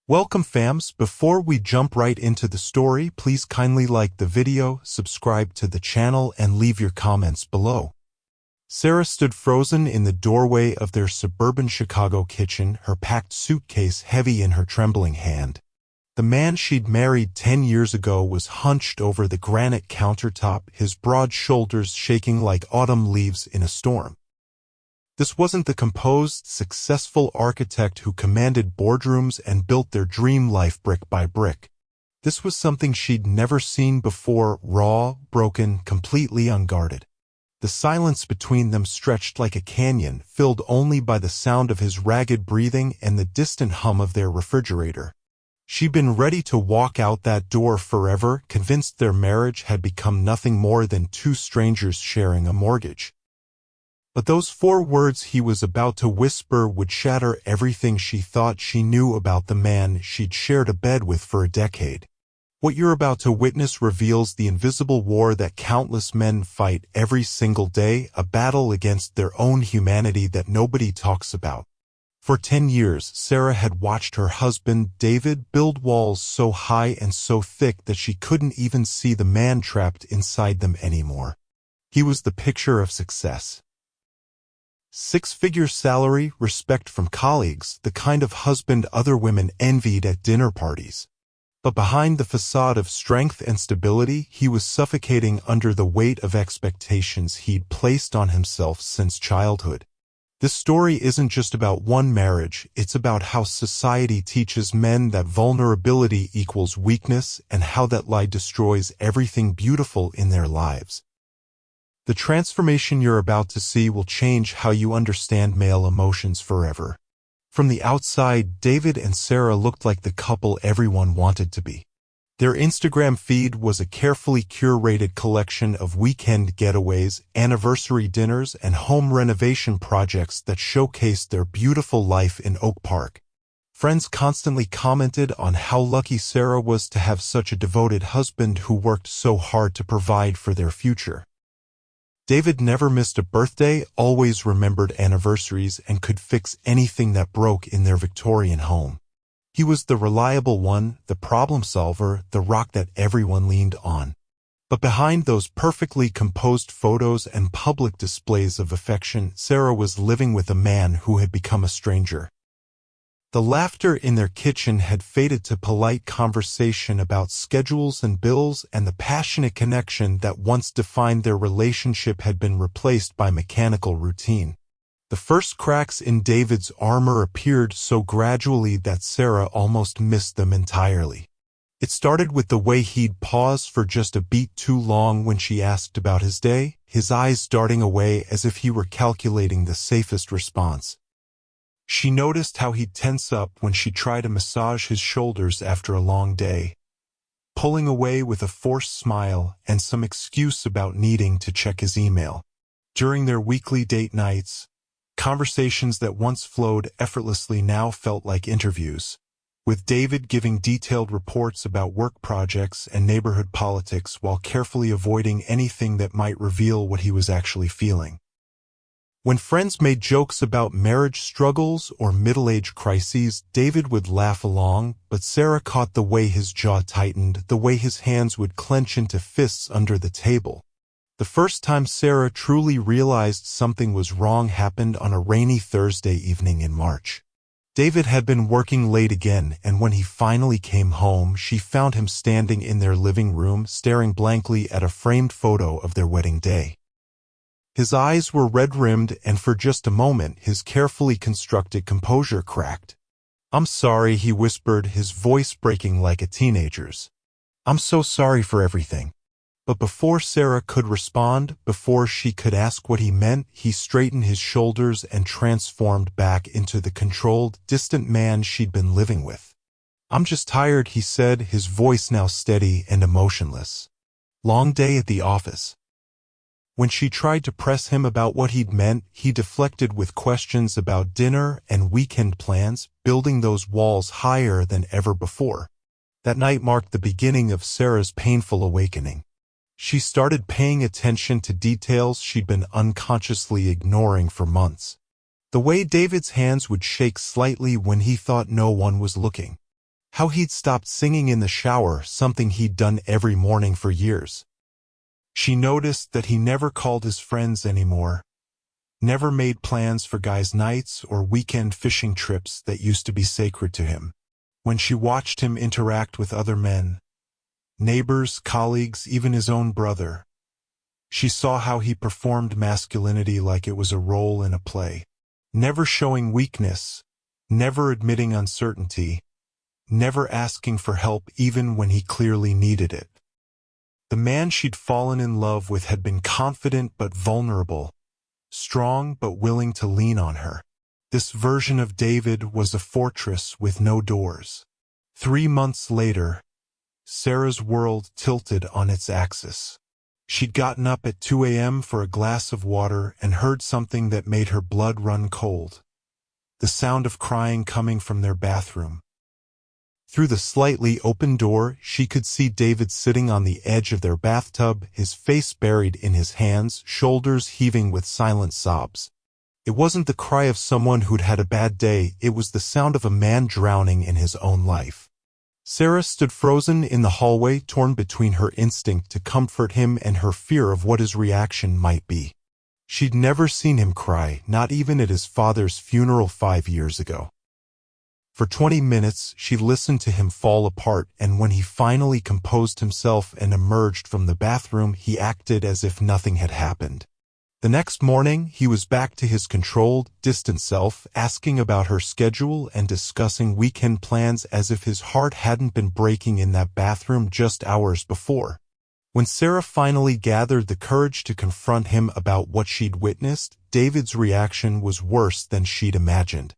Welcome fams, before we jump right into the story, please kindly like the video, subscribe to the channel and leave your comments below. Sarah stood frozen in the doorway of their suburban Chicago kitchen, her packed suitcase heavy in her trembling hand. The man she'd married 10 years ago was hunched over the granite countertop, his broad shoulders shaking like autumn leaves in a storm. This wasn't the composed, successful architect who commanded boardrooms and built their dream life brick by brick. This was something she'd never seen before, raw, broken, completely unguarded. The silence between them stretched like a canyon, filled only by the sound of his ragged breathing and the distant hum of their refrigerator. She'd been ready to walk out that door forever, convinced their marriage had become nothing more than two strangers sharing a mortgage. But those 4 words he was about to whisper would shatter everything she thought she knew about the man she'd shared a bed with for a decade. What you're about to witness reveals the invisible war that countless men fight every single day, a battle against their own humanity that nobody talks about. For 10 years, Sarah had watched her husband, David, build walls so high and so thick that she couldn't even see the man trapped inside them anymore. He was the picture of success. 6-figure salary, respect from colleagues, the kind of husband other women envied at dinner parties. But behind the facade of strength and stability, he was suffocating under the weight of expectations he'd placed on himself since childhood. This story isn't just about one marriage, it's about how society teaches men that vulnerability equals weakness and how that lie destroys everything beautiful in their lives. The transformation you're about to see will change how you understand male emotions forever. From the outside, David and Sarah looked like the couple everyone wanted to be. Their Instagram feed was a carefully curated collection of weekend getaways, anniversary dinners, and home renovation projects that showcased their beautiful life in Oak Park. Friends constantly commented on how lucky Sarah was to have such a devoted husband who worked so hard to provide for their future. David never missed a birthday, always remembered anniversaries, and could fix anything that broke in their Victorian home. He was the reliable one, the problem solver, the rock that everyone leaned on. But behind those perfectly composed photos and public displays of affection, Sarah was living with a man who had become a stranger. The laughter in their kitchen had faded to polite conversation about schedules and bills, and the passionate connection that once defined their relationship had been replaced by mechanical routine. The first cracks in David's armor appeared so gradually that Sarah almost missed them entirely. It started with the way he'd pause for just a beat too long when she asked about his day, his eyes darting away as if he were calculating the safest response. She noticed how he'd tense up when she tried to massage his shoulders after a long day, pulling away with a forced smile and some excuse about needing to check his email. During their weekly date nights, conversations that once flowed effortlessly now felt like interviews, with David giving detailed reports about work projects and neighborhood politics while carefully avoiding anything that might reveal what he was actually feeling. When friends made jokes about marriage struggles or middle-age crises, David would laugh along, but Sarah caught the way his jaw tightened, the way his hands would clench into fists under the table. The first time Sarah truly realized something was wrong happened on a rainy Thursday evening in March. David had been working late again, and when he finally came home, she found him standing in their living room, staring blankly at a framed photo of their wedding day. His eyes were red-rimmed, and for just a moment his carefully constructed composure cracked. "I'm sorry," he whispered, his voice breaking like a teenager's. "I'm so sorry for everything." But before Sarah could respond, before she could ask what he meant, he straightened his shoulders and transformed back into the controlled, distant man she'd been living with. "I'm just tired," he said, his voice now steady and emotionless. "Long day at the office." When she tried to press him about what he'd meant, he deflected with questions about dinner and weekend plans, building those walls higher than ever before. That night marked the beginning of Sarah's painful awakening. She started paying attention to details she'd been unconsciously ignoring for months. The way David's hands would shake slightly when he thought no one was looking. How he'd stopped singing in the shower, something he'd done every morning for years. She noticed that he never called his friends anymore, never made plans for guys' nights or weekend fishing trips that used to be sacred to him. When she watched him interact with other men, neighbors, colleagues, even his own brother, she saw how he performed masculinity like it was a role in a play, never showing weakness, never admitting uncertainty, never asking for help even when he clearly needed it. The man she'd fallen in love with had been confident but vulnerable, strong but willing to lean on her. This version of David was a fortress with no doors. 3 months later, Sarah's world tilted on its axis. She'd gotten up at 2 a.m. for a glass of water and heard something that made her blood run cold. The sound of crying coming from their bathroom. Through the slightly open door, she could see David sitting on the edge of their bathtub, his face buried in his hands, shoulders heaving with silent sobs. It wasn't the cry of someone who'd had a bad day, it was the sound of a man drowning in his own life. Sarah stood frozen in the hallway, torn between her instinct to comfort him and her fear of what his reaction might be. She'd never seen him cry, not even at his father's funeral 5 years ago. For 20 minutes, she listened to him fall apart, and when he finally composed himself and emerged from the bathroom, he acted as if nothing had happened. The next morning, he was back to his controlled, distant self, asking about her schedule and discussing weekend plans as if his heart hadn't been breaking in that bathroom just hours before. When Sarah finally gathered the courage to confront him about what she'd witnessed, David's reaction was worse than she'd imagined.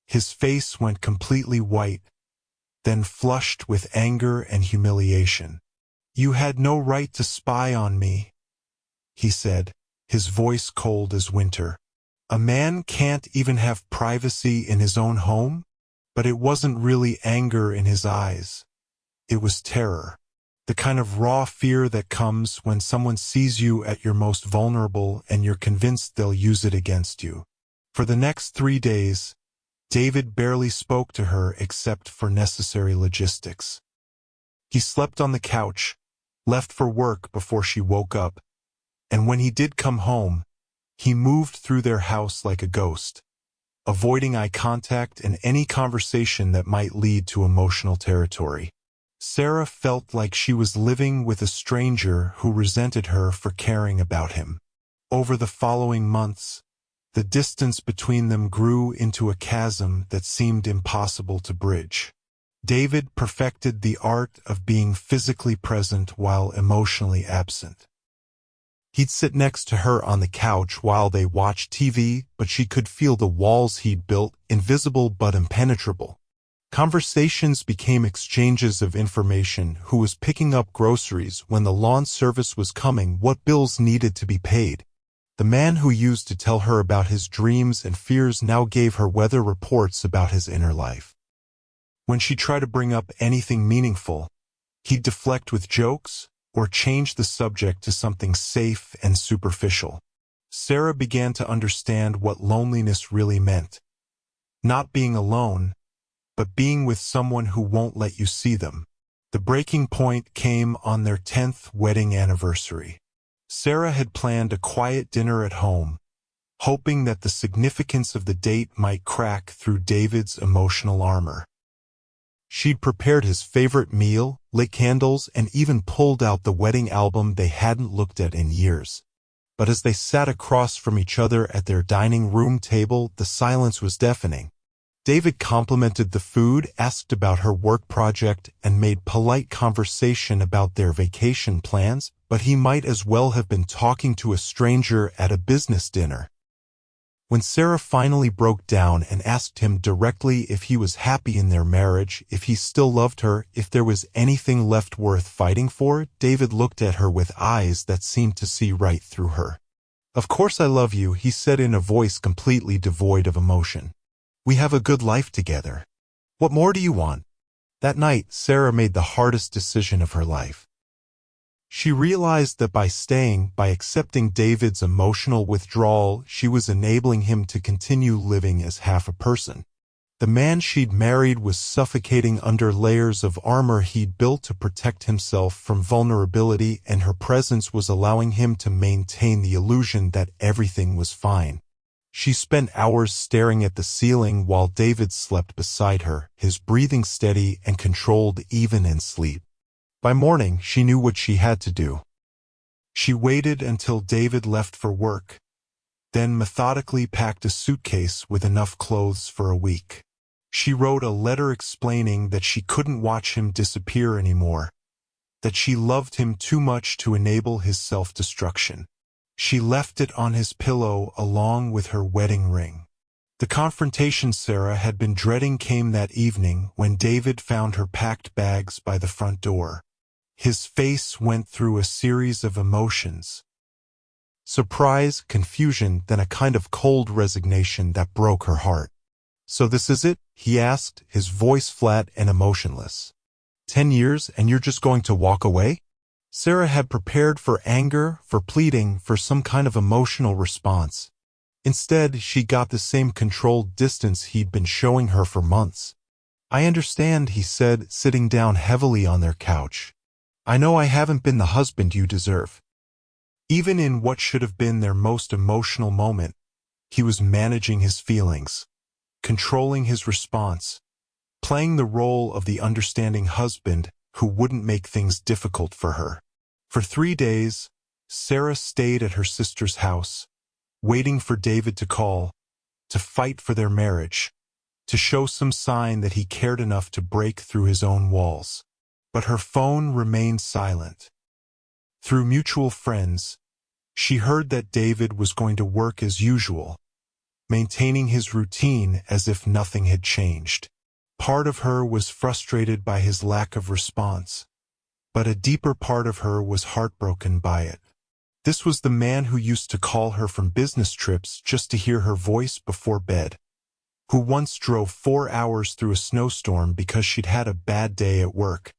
His face went completely white, then flushed with anger and humiliation. "You had no right to spy on me," he said, his voice cold as winter. "A man can't even have privacy in his own home?" But it wasn't really anger in his eyes. It was terror. The kind of raw fear that comes when someone sees you at your most vulnerable and you're convinced they'll use it against you. For the next 3 days, David barely spoke to her except for necessary logistics. He slept on the couch, left for work before she woke up, and when he did come home, he moved through their house like a ghost, avoiding eye contact and any conversation that might lead to emotional territory. Sarah felt like she was living with a stranger who resented her for caring about him. Over the following months, the distance between them grew into a chasm that seemed impossible to bridge. David perfected the art of being physically present while emotionally absent. He'd sit next to her on the couch while they watched TV, but she could feel the walls he'd built, invisible but impenetrable. Conversations became exchanges of information: who was picking up groceries, when the lawn service was coming, what bills needed to be paid. The man who used to tell her about his dreams and fears now gave her weather reports about his inner life. When she tried to bring up anything meaningful, he'd deflect with jokes or change the subject to something safe and superficial. Sarah began to understand what loneliness really meant. Not being alone, but being with someone who won't let you see them. The breaking point came on their 10th wedding anniversary. Sarah had planned a quiet dinner at home, hoping that the significance of the date might crack through David's emotional armor. She'd prepared his favorite meal, lit candles, and even pulled out the wedding album they hadn't looked at in years. But as they sat across from each other at their dining room table, the silence was deafening. David complimented the food, asked about her work project, and made polite conversation about their vacation plans, but he might as well have been talking to a stranger at a business dinner. When Sarah finally broke down and asked him directly if he was happy in their marriage, if he still loved her, if there was anything left worth fighting for, David looked at her with eyes that seemed to see right through her. "Of course I love you," he said in a voice completely devoid of emotion. "We have a good life together. What more do you want?" That night, Sarah made the hardest decision of her life. She realized that by accepting David's emotional withdrawal, she was enabling him to continue living as half a person. The man she'd married was suffocating under layers of armor he'd built to protect himself from vulnerability, and her presence was allowing him to maintain the illusion that everything was fine. She spent hours staring at the ceiling while David slept beside her, his breathing steady and controlled even in sleep. By morning, she knew what she had to do. She waited until David left for work, then methodically packed a suitcase with enough clothes for a week. She wrote a letter explaining that she couldn't watch him disappear anymore, that she loved him too much to enable his self-destruction. She left it on his pillow along with her wedding ring. The confrontation Sarah had been dreading came that evening when David found her packed bags by the front door. His face went through a series of emotions. Surprise, confusion, then a kind of cold resignation that broke her heart. "So this is it?" he asked, his voice flat and emotionless. 10 years and you're just going to walk away? Sarah had prepared for anger, for pleading, for some kind of emotional response. Instead, she got the same controlled distance he'd been showing her for months. "I understand," he said, sitting down heavily on their couch. "I know I haven't been the husband you deserve." Even in what should have been their most emotional moment, he was managing his feelings, controlling his response, playing the role of the understanding husband who wouldn't make things difficult for her. For 3 days, Sarah stayed at her sister's house, waiting for David to call, to fight for their marriage, to show some sign that he cared enough to break through his own walls. But her phone remained silent. Through mutual friends, she heard that David was going to work as usual, maintaining his routine as if nothing had changed. Part of her was frustrated by his lack of response, but a deeper part of her was heartbroken by it. This was the man who used to call her from business trips just to hear her voice before bed, who once drove 4 hours through a snowstorm because she'd had a bad day at work.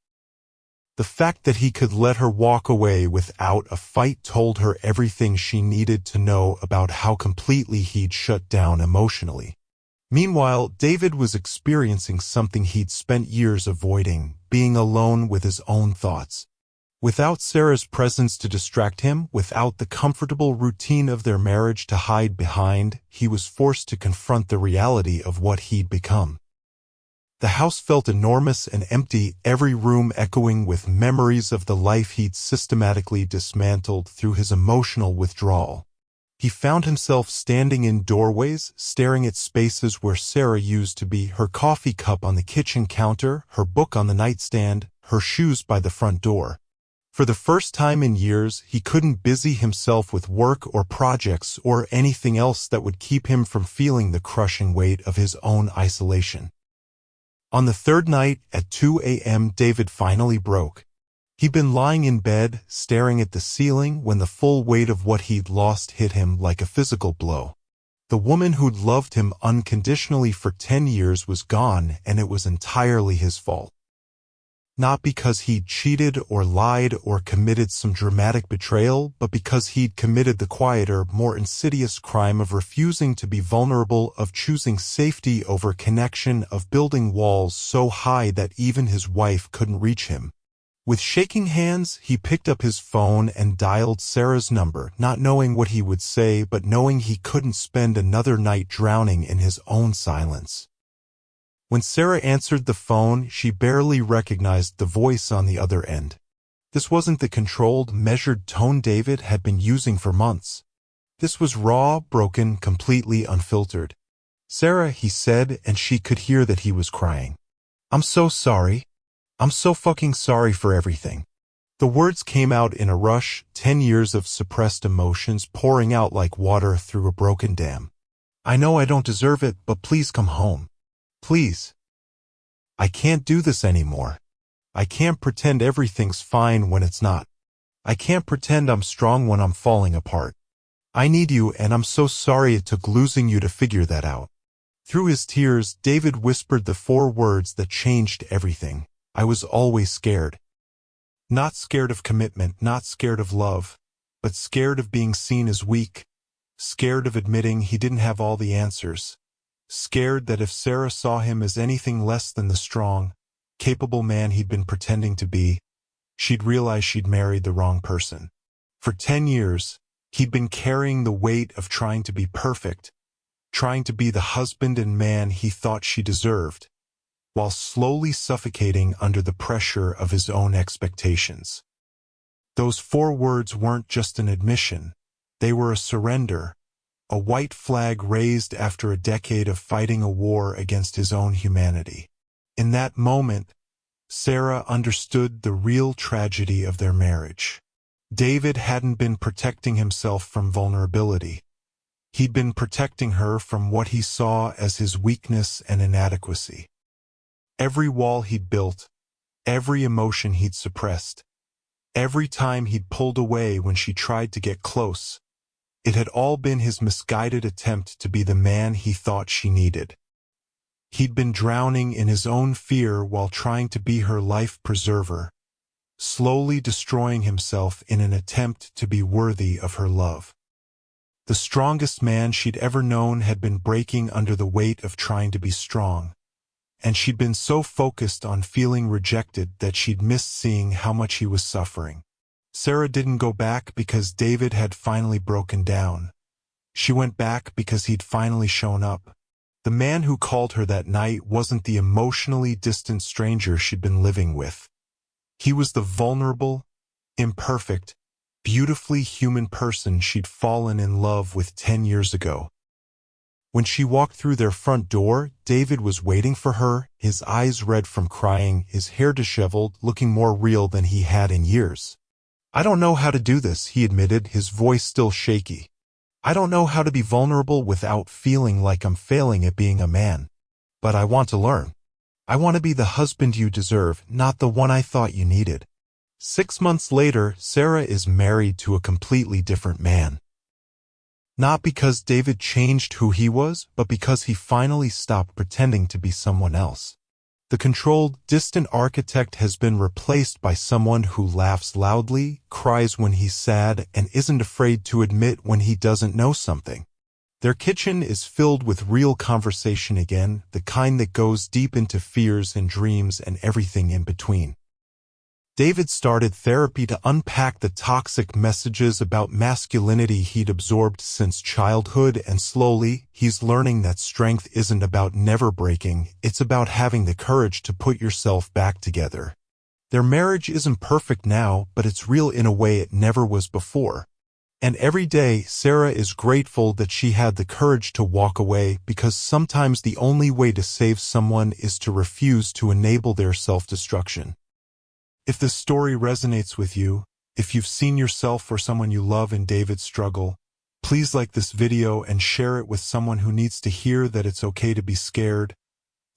The fact that he could let her walk away without a fight told her everything she needed to know about how completely he'd shut down emotionally. Meanwhile, David was experiencing something he'd spent years avoiding, being alone with his own thoughts. Without Sarah's presence to distract him, without the comfortable routine of their marriage to hide behind, he was forced to confront the reality of what he'd become. The house felt enormous and empty, every room echoing with memories of the life he'd systematically dismantled through his emotional withdrawal. He found himself standing in doorways, staring at spaces where Sarah used to be, her coffee cup on the kitchen counter, her book on the nightstand, her shoes by the front door. For the first time in years, he couldn't busy himself with work or projects or anything else that would keep him from feeling the crushing weight of his own isolation. On the third night, at 2 a.m., David finally broke. He'd been lying in bed, staring at the ceiling, when the full weight of what he'd lost hit him like a physical blow. The woman who'd loved him unconditionally for 10 years was gone, and it was entirely his fault. Not because he'd cheated or lied or committed some dramatic betrayal, but because he'd committed the quieter, more insidious crime of refusing to be vulnerable, of choosing safety over connection, of building walls so high that even his wife couldn't reach him. With shaking hands, he picked up his phone and dialed Sarah's number, not knowing what he would say, but knowing he couldn't spend another night drowning in his own silence. When Sarah answered the phone, she barely recognized the voice on the other end. This wasn't the controlled, measured tone David had been using for months. This was raw, broken, completely unfiltered. "Sarah," he said, and she could hear that he was crying. "I'm so sorry. I'm so fucking sorry for everything." The words came out in a rush, 10 years of suppressed emotions pouring out like water through a broken dam. "I know I don't deserve it, but please come home. Please. I can't do this anymore. I can't pretend everything's fine when it's not. I can't pretend I'm strong when I'm falling apart. I need you, and I'm so sorry it took losing you to figure that out." Through his tears, David whispered the 4 words that changed everything. "I was always scared." Not scared of commitment, not scared of love, but scared of being seen as weak, scared of admitting he didn't have all the answers, scared that if Sarah saw him as anything less than the strong, capable man he'd been pretending to be, she'd realize she'd married the wrong person. For 10 years, he'd been carrying the weight of trying to be perfect, trying to be the husband and man he thought she deserved, while slowly suffocating under the pressure of his own expectations. Those 4 words weren't just an admission, they were a surrender, a white flag raised after a decade of fighting a war against his own humanity. In that moment, Sarah understood the real tragedy of their marriage. David hadn't been protecting himself from vulnerability. He'd been protecting her from what he saw as his weakness and inadequacy. Every wall he'd built, every emotion he'd suppressed, every time he'd pulled away when she tried to get close, it had all been his misguided attempt to be the man he thought she needed. He'd been drowning in his own fear while trying to be her life preserver, slowly destroying himself in an attempt to be worthy of her love. The strongest man she'd ever known had been breaking under the weight of trying to be strong, and she'd been so focused on feeling rejected that she'd missed seeing how much he was suffering. Sarah didn't go back because David had finally broken down. She went back because he'd finally shown up. The man who called her that night wasn't the emotionally distant stranger she'd been living with. He was the vulnerable, imperfect, beautifully human person she'd fallen in love with 10 years ago. When she walked through their front door, David was waiting for her, his eyes red from crying, his hair disheveled, looking more real than he had in years. "I don't know how to do this," he admitted, his voice still shaky. "I don't know how to be vulnerable without feeling like I'm failing at being a man. But I want to learn. I want to be the husband you deserve, not the one I thought you needed." 6 months later, Sarah is married to a completely different man. Not because David changed who he was, but because he finally stopped pretending to be someone else. The controlled, distant architect has been replaced by someone who laughs loudly, cries when he's sad, and isn't afraid to admit when he doesn't know something. Their kitchen is filled with real conversation again, the kind that goes deep into fears and dreams and everything in between. David started therapy to unpack the toxic messages about masculinity he'd absorbed since childhood, and slowly, he's learning that strength isn't about never breaking, it's about having the courage to put yourself back together. Their marriage isn't perfect now, but it's real in a way it never was before. And every day, Sarah is grateful that she had the courage to walk away, because sometimes the only way to save someone is to refuse to enable their self-destruction. If this story resonates with you, if you've seen yourself or someone you love in David's struggle, please like this video and share it with someone who needs to hear that it's okay to be scared,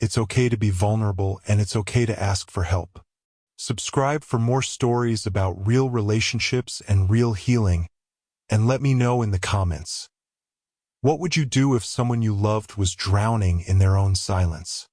it's okay to be vulnerable, and it's okay to ask for help. Subscribe for more stories about real relationships and real healing, and let me know in the comments. What would you do if someone you loved was drowning in their own silence?